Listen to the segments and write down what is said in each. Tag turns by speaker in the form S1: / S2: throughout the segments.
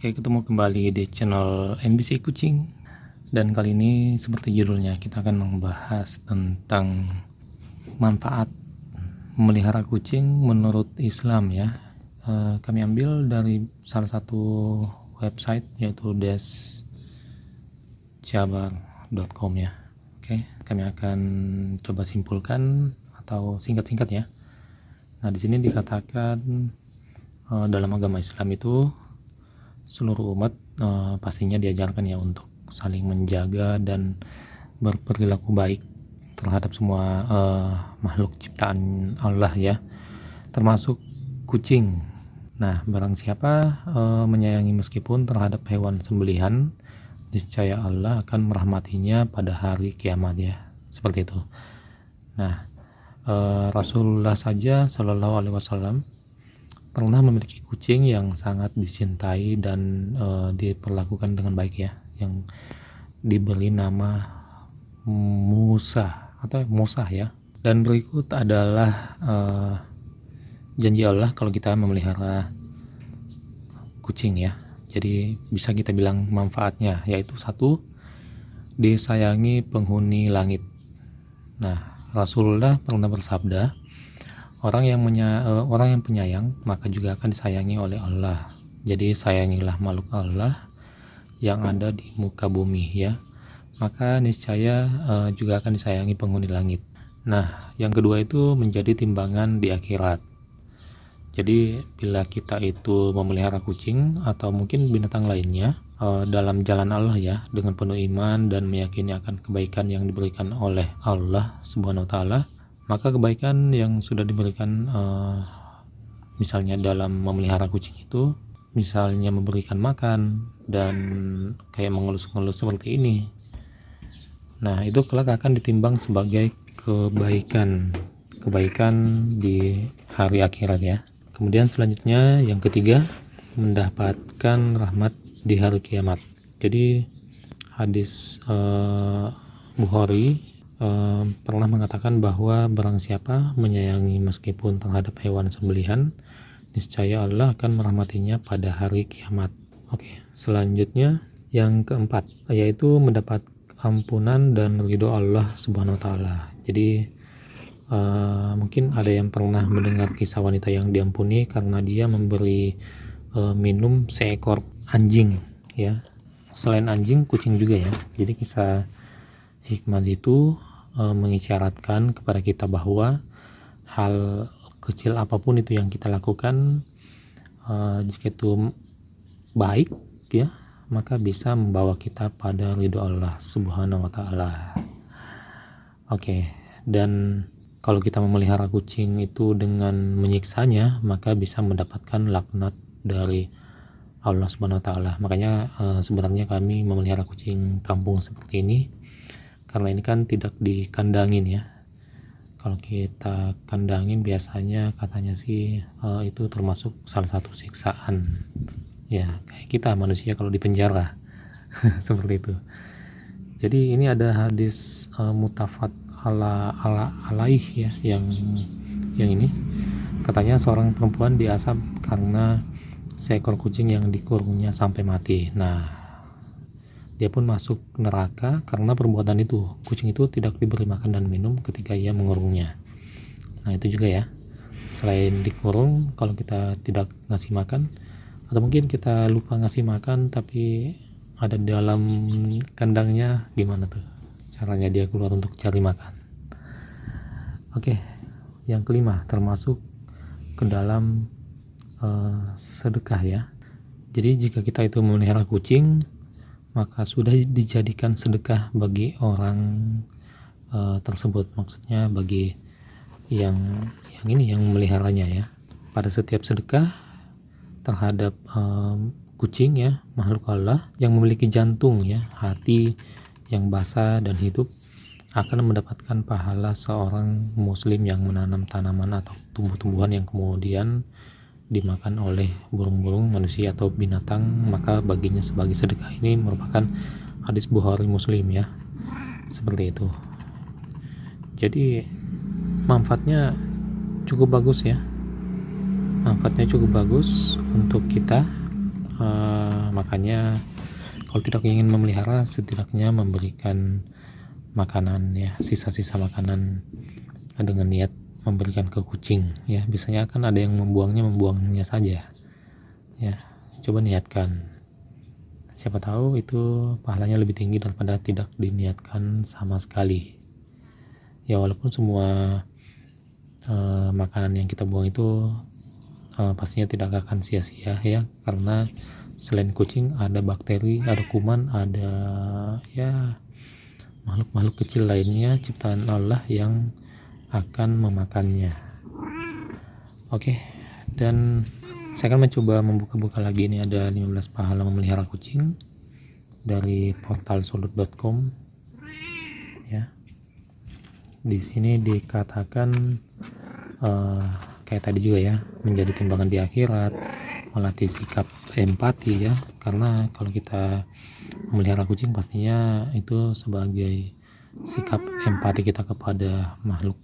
S1: Oke, ketemu kembali di channel NBC Kucing. Dan kali ini seperti judulnya, kita akan membahas tentang manfaat memelihara kucing menurut Islam ya. Kami ambil dari salah satu website yaitu desjabar.com ya. Oke, kami akan coba simpulkan atau singkat-singkat ya. Nah, di sini dikatakan dalam agama Islam itu seluruh umat pastinya diajarkan ya untuk saling menjaga dan berperilaku baik terhadap semua makhluk ciptaan Allah ya, termasuk kucing. Nah, barang siapa menyayangi meskipun terhadap hewan sembelihan, niscaya Allah akan merahmatinya pada hari kiamat ya, seperti itu. Nah, Rasulullah saja Shallallahu Alaihi Wasallam pernah memiliki kucing yang sangat dicintai dan diperlakukan dengan baik ya, yang diberi nama Musa atau Musa ya. Dan berikut adalah janji Allah kalau kita memelihara kucing ya. Jadi bisa kita bilang manfaatnya yaitu satu, disayangi penghuni langit. Nah, Rasulullah pernah bersabda, orang yang penyayang maka juga akan disayangi oleh Allah. Jadi sayangilah makhluk Allah yang ada di muka bumi ya, maka niscaya juga akan disayangi penghuni langit. Nah, yang kedua itu menjadi timbangan di akhirat. Jadi bila kita itu memelihara kucing atau mungkin binatang lainnya dalam jalan Allah ya, dengan penuh iman dan meyakini akan kebaikan yang diberikan oleh Allah Subhanahu wa taala, maka kebaikan yang sudah diberikan misalnya dalam memelihara kucing itu, misalnya memberikan makan dan kayak mengelus-ngelus seperti ini, nah itu kelak akan ditimbang sebagai kebaikan di hari akhirat ya. Kemudian selanjutnya yang ketiga, mendapatkan rahmat di hari kiamat. Jadi hadis Bukhari pernah mengatakan bahwa barang siapa menyayangi meskipun terhadap hewan sembelihan, niscaya Allah akan merahmatinya pada hari kiamat. Oke, selanjutnya yang keempat yaitu mendapat ampunan dan ridho Allah Subhanahu wa taala. Jadi mungkin ada yang pernah mendengar kisah wanita yang diampuni karena dia memberi minum seekor anjing ya. Selain anjing, kucing juga ya. Jadi kisah hikmah itu mengisyaratkan kepada kita bahwa hal kecil apapun itu yang kita lakukan, jika itu baik ya, maka bisa membawa kita pada ridho Allah Subhanahu wa taala. Oke, dan kalau kita memelihara kucing itu dengan menyiksanya, maka bisa mendapatkan laknat dari Allah Subhanahu wa taala. Makanya sebenarnya kami memelihara kucing kampung seperti ini karena ini kan tidak dikandangin ya. Kalau kita kandangin biasanya katanya sih itu termasuk salah satu siksaan ya, kayak kita manusia kalau di penjara seperti itu. Jadi ini ada hadis mutafat alaih ya, yang ini katanya seorang perempuan diazab karena seekor kucing yang dikurungnya sampai mati. Nah, dia pun masuk neraka karena perbuatan itu. Kucing itu tidak diberi makan dan minum ketika ia mengurungnya. Nah, itu juga ya, selain dikurung, kalau kita tidak ngasih makan atau mungkin kita lupa ngasih makan tapi ada di dalam kandangnya, gimana tuh caranya dia keluar untuk cari makan. Oke, yang kelima termasuk ke dalam sedekah ya. Jadi jika kita itu memelihara kucing, maka sudah dijadikan sedekah bagi orang tersebut, maksudnya bagi yang memeliharanya ya. Pada setiap sedekah terhadap kucing ya, makhluk Allah yang memiliki jantung ya, hati yang basah dan hidup, akan mendapatkan pahala seorang muslim yang menanam tanaman atau tumbuh-tumbuhan yang kemudian dimakan oleh burung-burung, manusia atau binatang, maka baginya sebagai sedekah. Ini merupakan hadis Bukhari Muslim ya, seperti itu. Jadi manfaatnya cukup bagus ya, manfaatnya cukup bagus untuk kita makanya kalau tidak ingin memelihara, setidaknya memberikan makanan ya, sisa-sisa makanan dengan niat memberikan ke kucing ya. Biasanya kan ada yang membuangnya saja ya. Coba niatkan, siapa tahu itu pahalanya lebih tinggi daripada tidak diniatkan sama sekali ya. Walaupun semua makanan yang kita buang itu pastinya tidak akan sia-sia ya, karena selain kucing ada bakteri, ada kuman, ada ya makhluk-makhluk kecil lainnya ciptaan Allah yang akan memakannya. Oke, dan saya akan mencoba membuka-buka lagi. Ini ada 15 pahala memelihara kucing dari portal sulut.com ya. Di sini dikatakan kayak tadi juga ya, menjadi timbangan di akhirat, melatih sikap empati ya, karena kalau kita memelihara kucing pastinya itu sebagai sikap empati kita kepada makhluk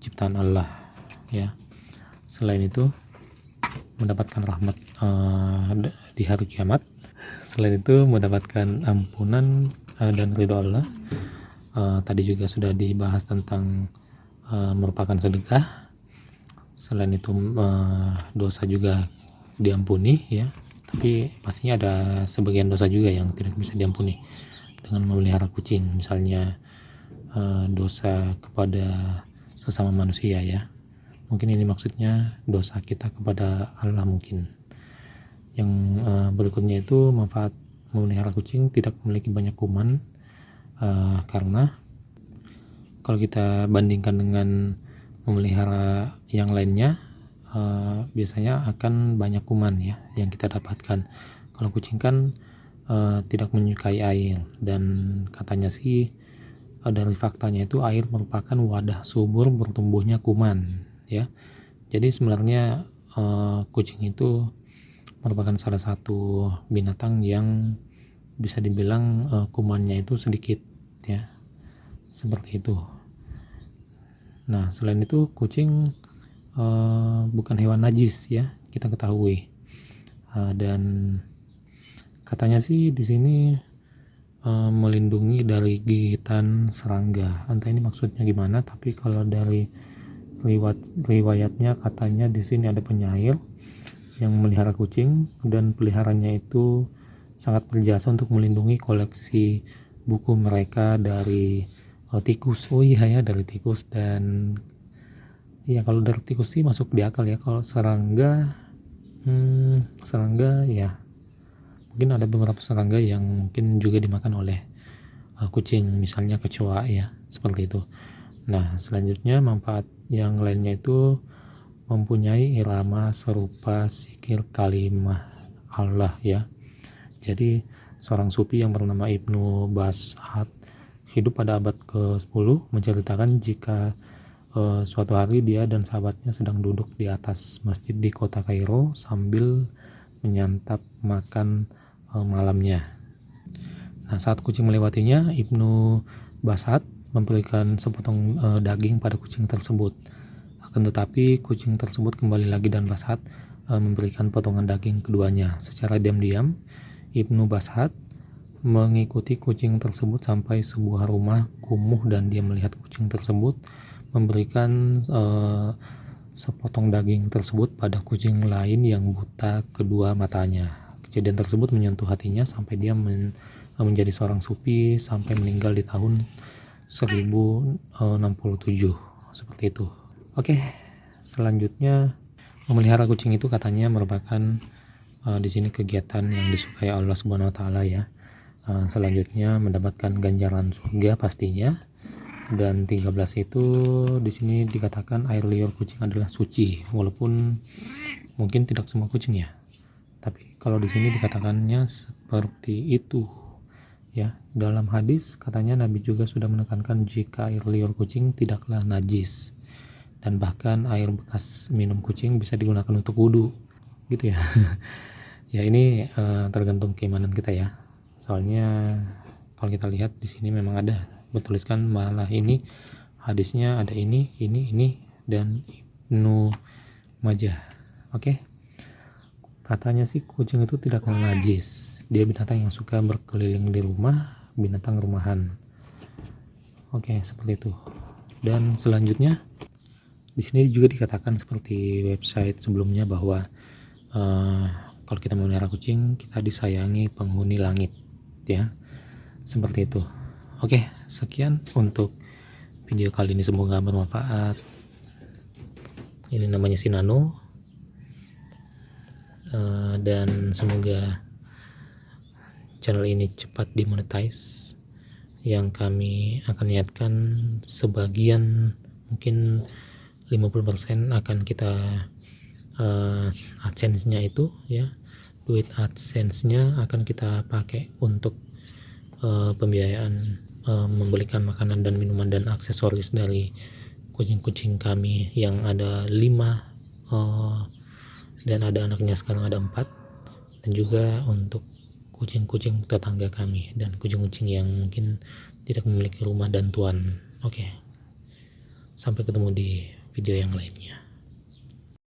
S1: ciptaan Allah ya. Selain itu mendapatkan rahmat di hari kiamat. Selain itu mendapatkan ampunan dan ridho Allah. Tadi juga sudah dibahas tentang merupakan sedekah. Selain itu dosa juga diampuni ya, tapi pastinya ada sebagian dosa juga yang tidak bisa diampuni dengan memelihara kucing, misalnya dosa kepada sesama manusia ya. Mungkin ini maksudnya dosa kita kepada Allah mungkin. Yang berikutnya itu manfaat memelihara kucing, tidak memiliki banyak kuman, karena kalau kita bandingkan dengan memelihara yang lainnya, biasanya akan banyak kuman ya yang kita dapatkan. Kalau kucing kan tidak menyukai air, dan katanya sih dari faktanya itu air merupakan wadah subur bertumbuhnya kuman ya. Jadi sebenarnya kucing itu merupakan salah satu binatang yang bisa dibilang kumannya itu sedikit ya, seperti itu. Nah, selain itu kucing bukan hewan najis ya, kita ketahui. Dan katanya sih di sini melindungi dari gigitan serangga. Entah ini maksudnya gimana, tapi kalau dari riwayatnya katanya di sini ada penyair yang memelihara kucing dan peliharanya itu sangat berjasa untuk melindungi koleksi buku mereka dari tikus. Oh iya ya, dari tikus. Dan ya kalau dari tikus sih masuk di akal ya. Kalau serangga ya mungkin ada beberapa serangga yang mungkin juga dimakan oleh kucing, misalnya kecoa ya, seperti itu. Nah, selanjutnya manfaat yang lainnya itu mempunyai irama serupa zikir kalimah Allah ya. Jadi seorang sufi yang bernama Ibnu Bas'ad hidup pada abad ke-10 menceritakan jika suatu hari dia dan sahabatnya sedang duduk di atas masjid di kota Kairo sambil menyantap makan malamnya. Nah, saat kucing melewatinya, Ibnu Bas'ad memberikan sepotong daging pada kucing tersebut. Akan tetapi kucing tersebut kembali lagi dan Bas'ad memberikan potongan daging keduanya. Secara diam-diam Ibnu Bas'ad mengikuti kucing tersebut sampai sebuah rumah kumuh, dan dia melihat kucing tersebut memberikan sepotong daging tersebut pada kucing lain yang buta kedua matanya. Kejadian tersebut menyentuh hatinya sampai dia menjadi seorang sufi sampai meninggal di tahun 1067 seperti itu. Oke, selanjutnya memelihara kucing itu katanya merupakan di sini kegiatan yang disukai Allah Subhanahu wa taala ya. Selanjutnya mendapatkan ganjaran surga pastinya. Dan 13 itu di sini dikatakan air liur kucing adalah suci, walaupun mungkin tidak semua kucing ya. Tapi kalau di sini dikatakannya seperti itu ya. Dalam hadis katanya Nabi juga sudah menekankan jika air liur kucing tidaklah najis, dan bahkan air bekas minum kucing bisa digunakan untuk wudhu gitu ya. Ya ini tergantung keimanan kita ya. Soalnya kalau kita lihat di sini memang ada bertuliskan malah ini hadisnya ada ini dan Ibnu Majah. Oke. Katanya sih kucing itu tidak kenal najis. Dia binatang yang suka berkeliling di rumah, binatang rumahan. Oke, seperti itu. Dan selanjutnya di sini juga dikatakan seperti website sebelumnya bahwa kalau kita memelihara kucing, kita disayangi penghuni langit, ya. Seperti itu. Oke, sekian untuk video kali ini, semoga bermanfaat. Ini namanya Sinano, dan semoga channel ini cepat dimonetize. Yang kami akan niatkan sebagian, mungkin 50% akan kita AdSense-nya itu, ya, duit AdSense-nya akan kita pakai untuk pembiayaan membelikan makanan dan minuman dan aksesoris dari kucing-kucing kami yang ada 5, dan ada anaknya sekarang ada 4, dan juga untuk kucing-kucing tetangga kami dan kucing-kucing yang mungkin tidak memiliki rumah dan tuan. Oke, sampai ketemu di video yang lainnya.